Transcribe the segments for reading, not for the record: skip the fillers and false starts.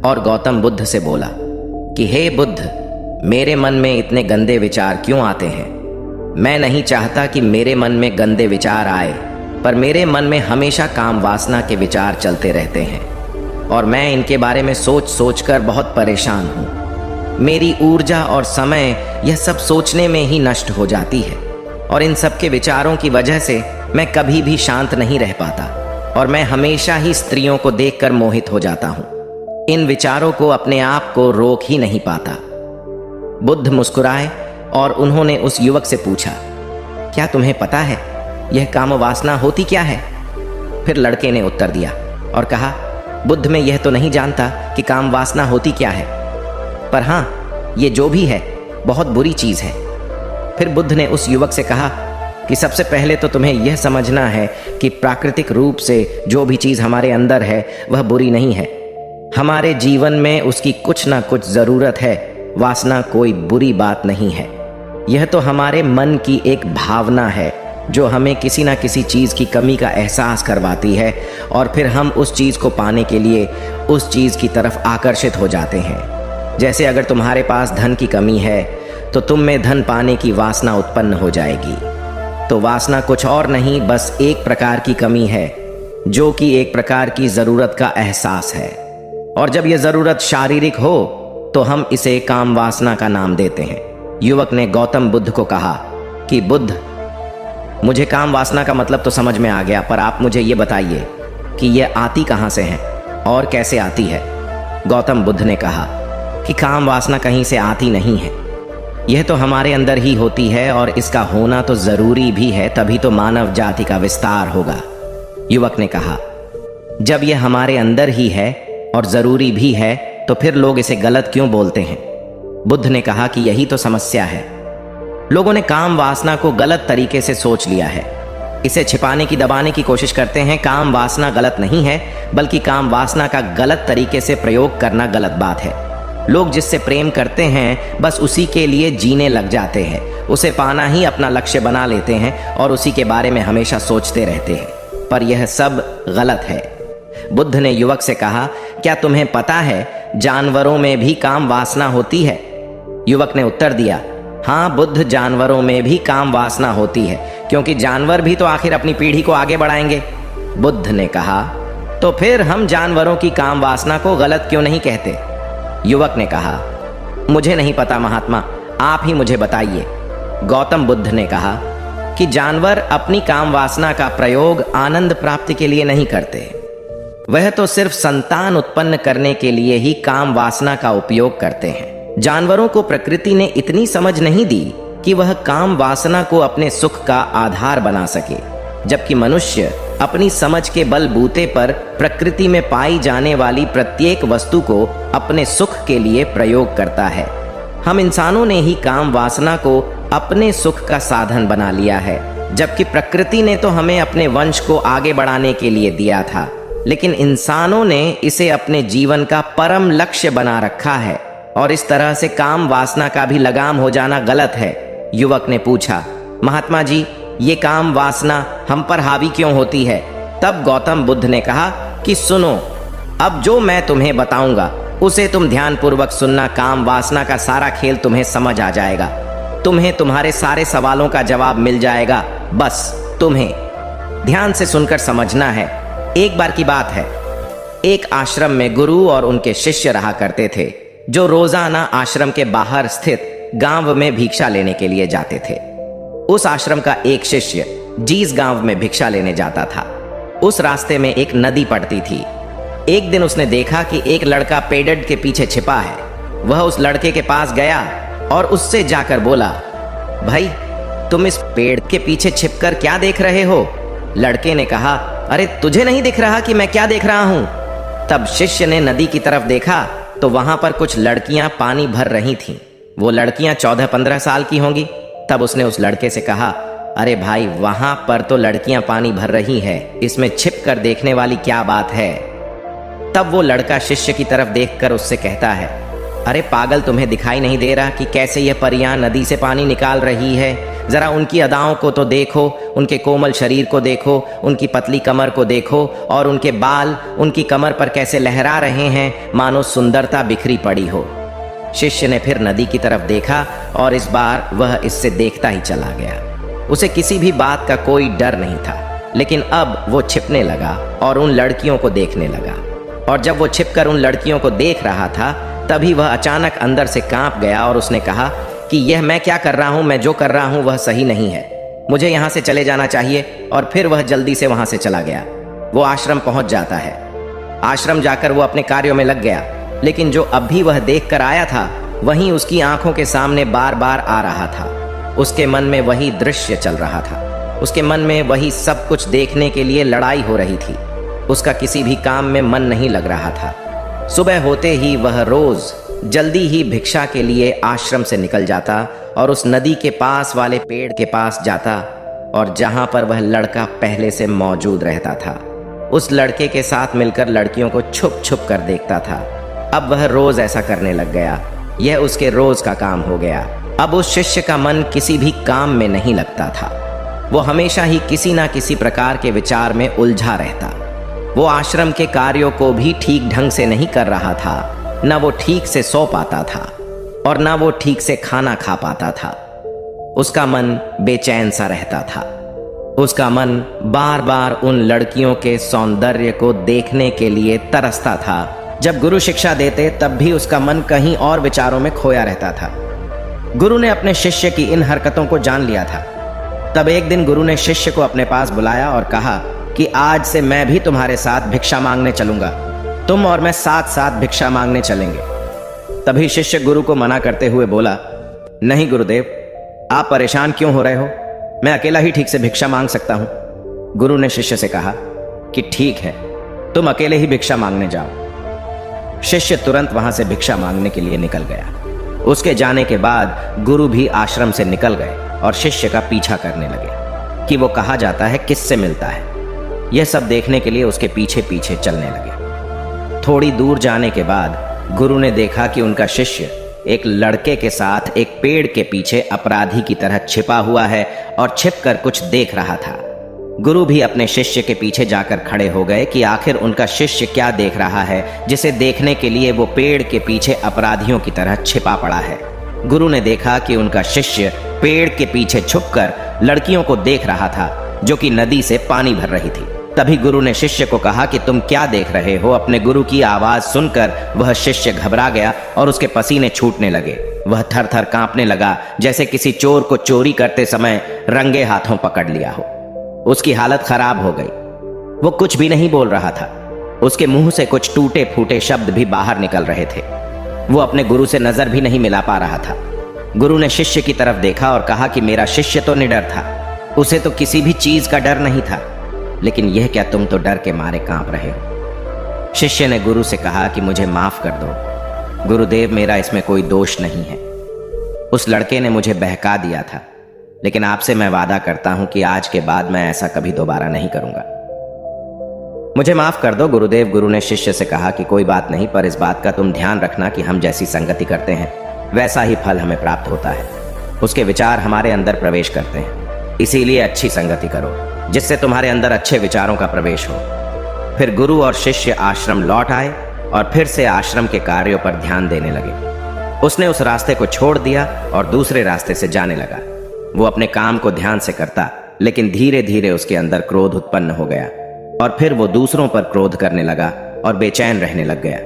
और गौतम बुद्ध से बोला कि हे बुद्ध, मेरे मन में इतने गंदे विचार क्यों आते हैं? मैं नहीं चाहता कि मेरे मन में गंदे विचार आए, पर मेरे मन में हमेशा काम वासना के विचार चलते रहते हैं और मैं इनके बारे में सोच सोच कर बहुत परेशान हूँ। मेरी ऊर्जा और समय यह सब सोचने में ही नष्ट हो जाती है और इन सब के विचारों की वजह से मैं कभी भी शांत नहीं रह पाता और मैं हमेशा ही स्त्रियों को देखकर मोहित हो जाता हूँ। इन विचारों को अपने आप को रोक ही नहीं पाता। बुद्ध मुस्कुराए और उन्होंने उस युवक से पूछा, क्या तुम्हें पता है यह काम वासना होती क्या है? फिर लड़के ने उत्तर दिया और कहा, बुद्ध, मैं यह तो नहीं जानता कि काम वासना होती क्या है, पर हाँ, ये जो भी है बहुत बुरी चीज है। फिर बुद्ध ने उस युवक से कहा कि सबसे पहले तो तुम्हें यह समझना है कि प्राकृतिक रूप से जो भी चीज हमारे अंदर है वह बुरी नहीं है। हमारे जीवन में उसकी कुछ ना कुछ जरूरत है। वासना कोई बुरी बात नहीं है। यह तो हमारे मन की एक भावना है जो हमें किसी ना किसी चीज की कमी का एहसास करवाती है और फिर हम उस चीज को पाने के लिए उस चीज की तरफ आकर्षित हो जाते हैं। जैसे अगर तुम्हारे पास धन की कमी है तो तुम में धन पाने की वासना उत्पन्न हो जाएगी। तो वासना कुछ और नहीं, बस एक प्रकार की कमी है जो कि एक प्रकार की जरूरत का एहसास है। और जब यह जरूरत शारीरिक हो तो हम इसे काम वासना का नाम देते हैं। युवक ने गौतम बुद्ध को कहा कि बुद्ध, मुझे काम वासना का मतलब तो समझ में आ गया, पर आप मुझे ये बताइए कि यह आती कहाँ से है और कैसे आती है? गौतम बुद्ध ने कहा कि काम वासना कहीं से आती नहीं है, यह तो हमारे अंदर ही होती है और इसका होना तो जरूरी भी है, तभी तो मानव जाति का विस्तार होगा। युवक ने कहा, जब यह हमारे अंदर ही है और जरूरी भी है तो फिर लोग इसे गलत क्यों बोलते हैं? बुद्ध ने कहा कि यही तो समस्या है। लोगों ने काम वासना को गलत तरीके से सोच लिया है। इसे छिपाने की, दबाने की कोशिश करते हैं। काम वासना गलत नहीं है, बल्कि काम वासना का गलत तरीके से प्रयोग करना गलत बात है। लोग जिससे प्रेम करते हैं बस उसी के लिए जीने लग जाते हैं, उसे पाना ही अपना लक्ष्य बना लेते हैं और उसी के बारे में हमेशा सोचते रहते हैं, पर यह सब गलत है। बुद्ध ने युवक से कहा, क्या तुम्हें पता है जानवरों में भी काम वासना होती है? युवक ने उत्तर दिया, हाँ बुद्ध, जानवरों में भी काम वासना होती है, क्योंकि जानवर भी तो आखिर अपनी पीढ़ी को आगे बढ़ाएंगे। बुद्ध ने कहा, तो फिर हम जानवरों की काम वासना को गलत क्यों नहीं कहते? युवक ने कहा, मुझे नहीं पता महात्मा, आप ही मुझे बताइए। गौतम बुद्ध ने कहा कि जानवर अपनी काम वासना का प्रयोग आनंद प्राप्ति के लिए नहीं करते, वह तो सिर्फ संतान उत्पन्न करने के लिए ही काम वासना का उपयोग करते हैं। जानवरों को प्रकृति ने इतनी समझ नहीं दी कि वह काम वासना को अपने सुख का आधार बना सके, जबकि मनुष्य अपनी समझ के बलबूते पर प्रकृति में पाई जाने वाली प्रत्येक वस्तु को अपने सुख के लिए प्रयोग करता है। हम इंसानों ने ही काम वासना को अपने सुख का साधन बना लिया है, जबकि प्रकृति ने तो हमें अपने वंश को आगे बढ़ाने के लिए दिया था, लेकिन इंसानों ने इसे अपने जीवन का परम लक्ष्य बना रखा है और इस तरह से काम वासना का भी लगाम हो जाना गलत है। युवक ने पूछा, महात्मा जी, ये काम वासना हम पर हावी क्यों होती है? तब गौतम बुद्ध ने कहा कि सुनो, अब जो मैं तुम्हें बताऊंगा उसे तुम ध्यानपूर्वक सुनना। काम वासना का सारा खेल तुम्हें समझ आ जाएगा, तुम्हें तुम्हारे सारे सवालों का जवाब मिल जाएगा, बस तुम्हें ध्यान से सुनकर समझना है। एक बार की बात है, एक आश्रम में गुरु और उनके शिष्य रहा करते थे, जो रोजाना आश्रम के बाहर स्थित गांव में भिक्षा लेने के लिए जाते थे। उस आश्रम का एक शिष्य जिस गांव में भिक्षा लेने जाता था, उस रास्ते में एक नदी पड़ती थी। एक दिन उसने देखा कि एक लड़का पेड़ के पीछे छिपा है। वह उस लड़के के पास गया और उससे जाकर बोला, भाई, तुम इस पेड़ के पीछे छिपकर क्या देख रहे हो? लड़के ने कहा, अरे तुझे नहीं दिख रहा कि मैं क्या देख रहा हूं? तब शिष्य ने नदी की तरफ देखा तो वहां पर कुछ लड़कियां पानी भर रही थीं। वो लड़कियां 14-15 साल की होंगी। तब उसने उस लड़के से कहा, अरे भाई, वहां पर तो लड़कियां पानी भर रही हैं, इसमें छिप कर देखने वाली क्या बात है? तब वो लड़का शिष्य की तरफ देखकर उससे कहता है, अरे पागल, तुम्हें दिखाई नहीं दे रहा कि कैसे यह परियां नदी से पानी निकाल रही है? जरा उनकी अदाओं को तो देखो, उनके कोमल शरीर को देखो, उनकी पतली कमर को देखो, और उनके बाल उनकी कमर पर कैसे लहरा रहे हैं, मानो सुंदरता बिखरी पड़ी हो। शिष्य ने फिर नदी की तरफ देखा और इस बार वह इससे देखता ही चला गया। उसे किसी भी बात का कोई डर नहीं था, लेकिन अब वो छिपने लगा और उन लड़कियों को देखने लगा। और जब वो छिपकर उन लड़कियों को देख रहा था, तभी वह अचानक अंदर से कांप गया और उसने कहा कि यह मैं क्या कर रहा हूं, मैं जो कर रहा हूं वह सही नहीं है, मुझे यहां से चले जाना चाहिए। और फिर वह जल्दी से वहां से चला गया। वो आश्रम पहुंच जाता है। आश्रम जाकर वो अपने कार्यों में लग गया, लेकिन जो अब भी वह देख कर आया था वहीं उसकी आंखों के सामने बार बार आ रहा था। उसके मन में वही दृश्य चल रहा था, उसके मन में वही सब कुछ देखने के लिए लड़ाई हो रही थी। उसका किसी भी काम में मन नहीं लग रहा था। सुबह होते ही वह रोज जल्दी ही भिक्षा के लिए आश्रम से निकल जाता और उस नदी के पास वाले पेड़ के पास जाता, और जहां पर वह लड़का पहले से मौजूद रहता था उस लड़के के साथ मिलकर लड़कियों को छुप छुप कर देखता था। अब वह रोज ऐसा करने लग गया। यह उसके रोज का काम हो गया। अब उस शिष्य का मन किसी भी काम में नहीं लगता था। वो हमेशा ही किसी ना किसी प्रकार के विचार में उलझा रहता। वो आश्रम के कार्यों को भी ठीक ढंग से नहीं कर रहा था। न वो ठीक से सो पाता था और न वो ठीक से खाना खा पाता था। उसका मन बेचैन सा रहता था। उसका मन बार बार उन लड़कियों के सौंदर्य को देखने के लिए तरसता था। जब गुरु शिक्षा देते तब भी उसका मन कहीं और विचारों में खोया रहता था। गुरु ने अपने शिष्य की इन हरकतों को जान लिया था। तब एक दिन गुरु ने शिष्य को अपने पास बुलाया और कहा कि आज से मैं भी तुम्हारे साथ भिक्षा मांगने चलूंगा। तुम और मैं साथ साथ भिक्षा मांगने चलेंगे। तभी शिष्य गुरु को मना करते हुए बोला, नहीं गुरुदेव, आप परेशान क्यों हो रहे हो, मैं अकेला ही ठीक से भिक्षा मांग सकता हूं। गुरु ने शिष्य से कहा कि ठीक है, तुम अकेले ही भिक्षा मांगने जाओ। शिष्य तुरंत वहां से भिक्षा मांगने के लिए निकल गया। उसके जाने के बाद गुरु भी आश्रम से निकल गए और शिष्य का पीछा करने लगे कि वो कहाँ जाता है, किससे मिलता है। यह सब देखने के लिए उसके पीछे पीछे चलने लगे। थोड़ी दूर जाने के बाद गुरु ने देखा कि उनका शिष्य एक लड़के के साथ एक पेड़ के पीछे अपराधी की तरह छिपा हुआ है और छिपकर कुछ देख रहा था। गुरु भी अपने शिष्य के पीछे जाकर खड़े हो गए कि आखिर उनका शिष्य क्या देख रहा है, जिसे देखने के लिए वो पेड़ के पीछे अपराधियों की तरह छिपा पड़ा है। गुरु ने देखा कि उनका शिष्य पेड़ के पीछे छुपकर लड़कियों को देख रहा था जो कि नदी से पानी भर रही थी। तभी गुरु ने शिष्य को कहा कि तुम क्या देख रहे हो। अपने गुरु की आवाज सुनकर वह शिष्य घबरा गया और उसके पसीने छूटने लगे। वह थर थर कांपने लगा, जैसे किसी चोर को चोरी करते समय रंगे हाथों पकड़ लिया हो। उसकी हालत खराब हो गई। वो कुछ भी नहीं बोल रहा था। उसके मुंह से कुछ टूटे फूटे शब्द भी बाहर निकल रहे थे। वो अपने गुरु से नजर भी नहीं मिला पा रहा था। गुरु ने शिष्य की तरफ देखा और कहा कि मेरा शिष्य तो निडर था, उसे तो किसी भी चीज का डर नहीं था, लेकिन यह क्या तुम तो डर के मारे कांप रहे हो। शिष्य ने गुरु से कहा कि मुझे माफ कर दो गुरुदेव, मेरा इसमें कोई दोष नहीं है। उस लड़के ने मुझे बहका दिया था, लेकिन आपसे मैं वादा करता हूं कि आज के बाद मैं ऐसा कभी दोबारा नहीं करूंगा। मुझे माफ कर दो गुरुदेव। गुरु ने शिष्य से कहा कि कोई बात नहीं, पर इस बात का तुम ध्यान रखना कि हम जैसी संगति करते हैं वैसा ही फल हमें प्राप्त होता है। उसके विचार हमारे अंदर प्रवेश करते हैं, इसीलिए अच्छी संगति करो जिससे तुम्हारे अंदर अच्छे विचारों का प्रवेश हो। फिर गुरु और शिष्य आश्रम लौट आए और फिर से आश्रम के कार्यों पर ध्यान देने लगे। उसने उस रास्ते को छोड़ दिया और दूसरे रास्ते से जाने लगा। वो अपने काम को ध्यान से करता, लेकिन धीरे धीरे उसके अंदर क्रोध उत्पन्न हो गया और फिर वो दूसरों पर क्रोध करने लगा और बेचैन रहने लग गया।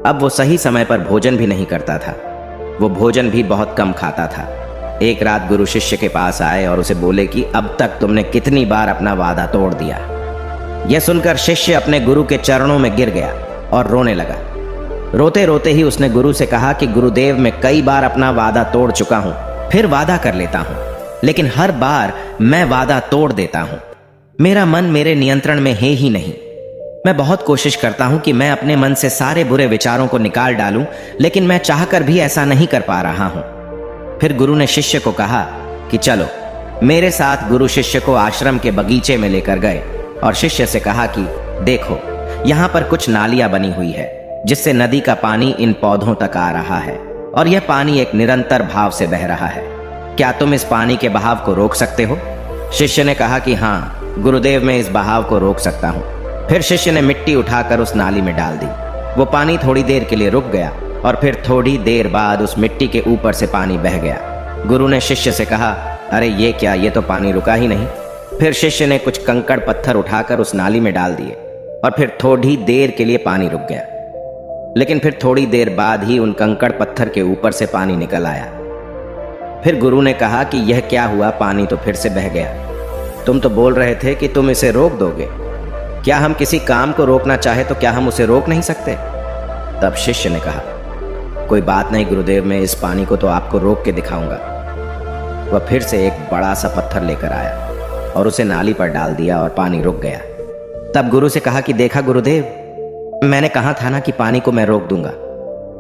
अब वो सही समय पर भोजन भी नहीं करता था। वो भोजन भी बहुत कम खाता था। एक रात गुरु शिष्य के पास आए और उसे बोले कि अब तक तुमने कितनी बार अपना वादा तोड़ दिया। यह सुनकर शिष्य अपने गुरु के चरणों में गिर गया और रोने लगा। रोते रोते ही उसने गुरु से कहा कि गुरुदेव, मैं कई बार अपना वादा तोड़ चुका हूं, फिर वादा कर लेता हूं, लेकिन हर बार मैं वादा तोड़ देता हूं। मेरा मन मेरे नियंत्रण में है ही नहीं। मैं बहुत कोशिश करता हूं कि मैं अपने मन से सारे बुरे विचारों को निकाल डालूं, लेकिन मैं चाहकर भी ऐसा नहीं कर पा रहा हूं। फिर गुरु ने शिष्य को कहा कि चलो मेरे साथ। गुरु शिष्य को आश्रम के बगीचे में लेकर गए और शिष्य से कहा कि देखो, यहां पर कुछ नालियां बनी हुई है जिससे नदी का पानी इन पौधों तक आ रहा है और यह पानी एक निरंतर भाव से बह रहा है। क्या तुम इस पानी के बहाव को रोक सकते हो? शिष्य ने कहा कि हाँ गुरुदेव, मैं इस बहाव को रोक सकता हूँ। फिर शिष्य ने मिट्टी उठाकर उस नाली में डाल दी। वो पानी थोड़ी देर के लिए रुक गया और फिर थोड़ी देर बाद उस मिट्टी के ऊपर से पानी बह गया। गुरु ने शिष्य से कहा, अरे ये क्या, ये तो पानी रुका ही नहीं। फिर शिष्य ने कुछ कंकड़ पत्थर उठाकर उस नाली में डाल दिए और फिर थोड़ी देर के लिए पानी रुक गया। लेकिन फिर थोड़ी देर बाद ही उन कंकड़ पत्थर के ऊपर से पानी निकल आया। फिर गुरु ने कहा कि यह क्या हुआ, पानी तो फिर से बह गया। तुम तो बोल रहे थे कि तुम इसे रोक दोगे। क्या हम किसी काम को रोकना चाहे तो क्या हम उसे रोक नहीं सकते? तब शिष्य ने कहा, कोई बात नहीं गुरुदेव, मैं इस पानी को तो आपको रोक के दिखाऊंगा। वह फिर से एक बड़ा सा पत्थर लेकर आया और उसे नाली पर डाल दिया और पानी रुक गया। तब गुरु से कहा कि देखा गुरुदेव, मैंने कहा था ना कि पानी को मैं रोक दूंगा।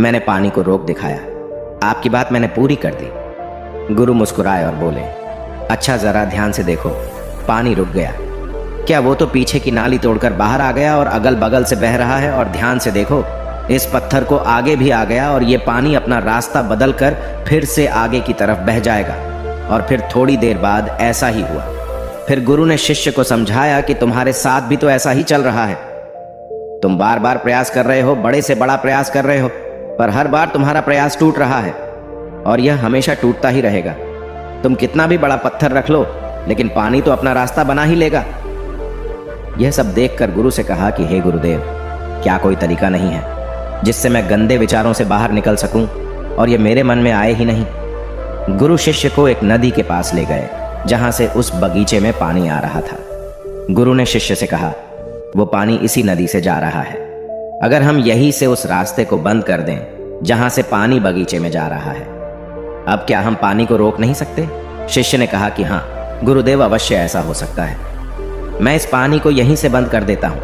मैंने पानी को रोक दिखाया, आपकी बात मैंने पूरी कर दी। गुरु मुस्कुराए और बोले, अच्छा जरा ध्यान से देखो, पानी रुक गया। क्या वो तो पीछे की नाली तोड़कर बाहर आ गया और अगल बगल से बह रहा है? और ध्यान से देखो, इस पत्थर को आगे भी आ गया और ये पानी अपना रास्ता बदल कर फिर से आगे की तरफ बह जाएगा। और फिर थोड़ी देर बाद ऐसा ही हुआ। फिर गुरु ने शिष्य को समझाया कि तुम्हारे साथ भी तो ऐसा ही चल रहा है। तुम बार बार प्रयास कर रहे हो, बड़े से बड़ा प्रयास कर रहे हो, पर हर बार तुम्हारा प्रयास टूट रहा है और यह हमेशा टूटता ही रहेगा। तुम कितना भी बड़ा पत्थर रख लो, लेकिन पानी तो अपना रास्ता बना ही लेगा। यह सब देखकर गुरु से कहा कि हे गुरुदेव, क्या कोई तरीका नहीं है जिससे मैं गंदे विचारों से बाहर निकल सकूं और ये मेरे मन में आए ही नहीं? गुरु शिष्य को एक नदी के पास ले गए जहां से उस बगीचे में पानी आ रहा था। गुरु ने शिष्य से कहा, वो पानी इसी नदी से जा रहा है। अगर हम यहीं से उस रास्ते को बंद कर दें जहां से पानी बगीचे में जा रहा है, अब क्या हम पानी को रोक नहीं सकते? शिष्य ने कहा कि हाँ गुरुदेव, अवश्य ऐसा हो सकता है। मैं इस पानी को यहीं से बंद कर देता हूं,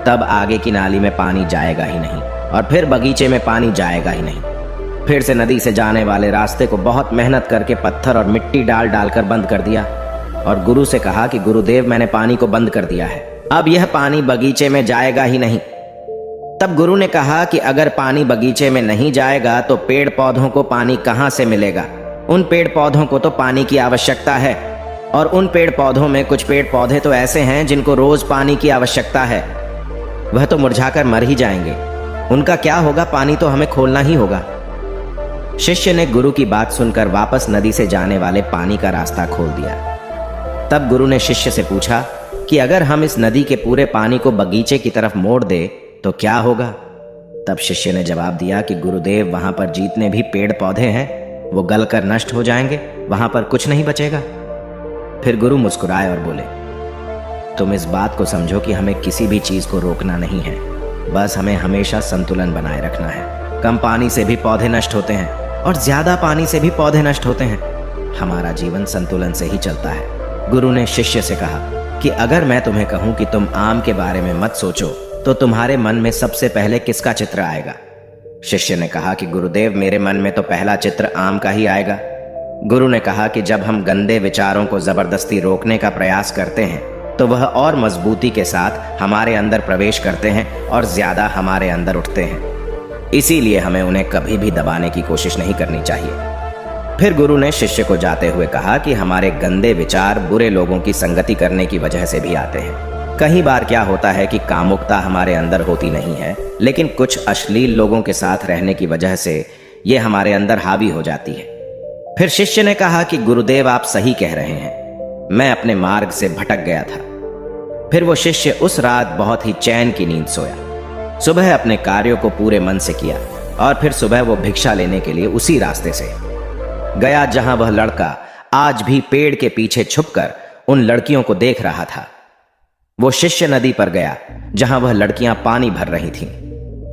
तब आगे की नाली में पानी जाएगा ही नहीं और फिर बगीचे में पानी जाएगा ही नहीं। फिर से नदी से जाने वाले रास्ते को बहुत मेहनत करके पत्थर और मिट्टी डाल डालकर बंद कर दिया और गुरु से कहा कि गुरुदेव, मैंने पानी को बंद कर दिया है, अब यह पानी बगीचे में जाएगा ही नहीं। तब गुरु ने कहा कि अगर पानी बगीचे में नहीं जाएगा तो पेड़ पौधों को पानी कहां से मिलेगा? उन पेड़ पौधों को तो पानी की आवश्यकता है और उन पेड़ पौधों में कुछ पेड़ पौधे तो ऐसे हैं जिनको रोज पानी की आवश्यकता है। वह तो मुरझाकर मर ही जाएंगे, उनका क्या होगा? पानी तो हमें खोलना ही होगा। शिष्य ने गुरु की बात सुनकर वापस नदी से जाने वाले पानी का रास्ता खोल दिया। तब गुरु ने शिष्य से पूछा कि अगर हम इस नदी के पूरे पानी को बगीचे की तरफ मोड़ दे तो क्या होगा? तब शिष्य ने जवाब दिया कि गुरुदेव, वहां पर जितने भी पेड़ पौधे हैं वो गलकर नष्ट हो जाएंगे, वहां पर कुछ नहीं बचेगा। फिर गुरु मुस्कुराए और बोले, तुम इस बात को समझो कि हमें किसी भी चीज को रोकना नहीं है, बस हमें हमेशा संतुलन बनाए रखना है। कम पानी से भी पौधे नष्ट होते हैं और ज्यादा पानी से भी पौधे नष्ट होते हैं। हमारा जीवन संतुलन से ही चलता है। गुरु ने शिष्य से कहा कि अगर मैं तुम्हें कहूं कि तुम आम के बारे में मत सोचो तो तुम्हारे मन में सबसे पहले किसका चित्र आएगा? शिष्य ने कहा कि गुरुदेव, मेरे मन में तो पहला चित्र आम का ही आएगा। गुरु ने कहा कि जब हम गंदे विचारों को जबरदस्ती रोकने का प्रयास करते हैं तो वह और मजबूती के साथ हमारे अंदर प्रवेश करते हैं और ज्यादा हमारे अंदर उठते हैं। इसीलिए हमें उन्हें कभी भी दबाने की कोशिश नहीं करनी चाहिए। फिर गुरु ने शिष्य को जाते हुए कहा कि हमारे गंदे विचार बुरे लोगों की संगति करने की वजह से भी आते हैं। कई बार क्या होता है कि कामुकता हमारे अंदर होती नहीं है, लेकिन कुछ अश्लील लोगों के साथ रहने की वजह से ये हमारे अंदर हावी हो जाती है। फिर शिष्य ने कहा कि गुरुदेव, आप सही कह रहे हैं, मैं अपने मार्ग से भटक गया था। फिर वो शिष्य उस रात बहुत ही चैन की नींद सोया। सुबह अपने कार्यों को पूरे मन से किया और फिर सुबह वो भिक्षा लेने के लिए उसी रास्ते से गया जहां वह लड़का आज भी पेड़ के पीछे छुपकर उन लड़कियों को देख रहा था। वो शिष्य नदी पर गया जहां वह लड़कियां पानी भर रही थीं।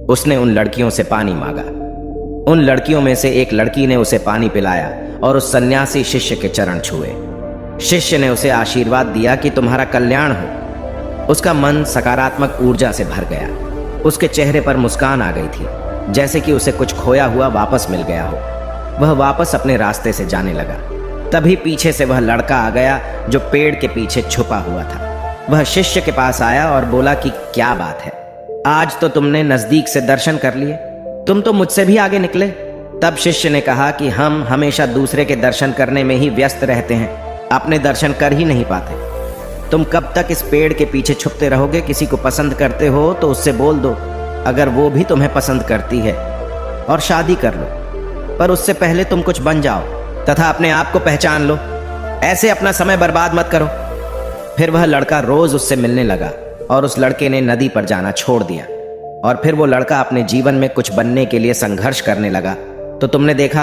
उसने उन लड़कियों से पानी मांगा। उन लड़कियों में से एक लड़की ने उसे पानी पिलाया और उस सन्यासी शिष्य के चरण छुए। शिष्य ने उसे आशीर्वाद दिया कि तुम्हारा कल्याण हो। उसका मन सकारात्मक ऊर्जा से भर गया। उसके चेहरे पर मुस्कान आ गई थी, जैसे कि उसे कुछ खोया हुआ वापस मिल गया हो। वह वापस अपने रास्ते से जाने लगा। तभी पीछे से वह लड़का आ गया जो पेड़ के पीछे छुपा हुआ था। वह शिष्य के पास आया और बोला कि क्या बात है, आज तो तुमने नजदीक से दर्शन कर लिए, तुम तो मुझसे भी आगे निकले। तब शिष्य ने कहा कि हम हमेशा दूसरे के दर्शन करने में ही व्यस्त रहते हैं, अपने दर्शन कर ही नहीं पाते। तुम कब तक इस पेड़ के पीछे छुपते रहोगे? किसी को पसंद करते हो तो उससे बोल दो, अगर वो भी तुम्हें पसंद करती है, और शादी कर लो। पर उससे पहले तुम कुछ बन जाओ तथा अपने आप को पहचान लो। ऐसे अपना समय बर्बाद मत करो। फिर वह लड़का रोज उससे मिलने लगा और उस लड़के ने नदी पर जाना छोड़ दिया। और फिर वो लड़का अपने जीवन में कुछ बनने के लिए संघर्ष करने लगा। तो तुमने देखा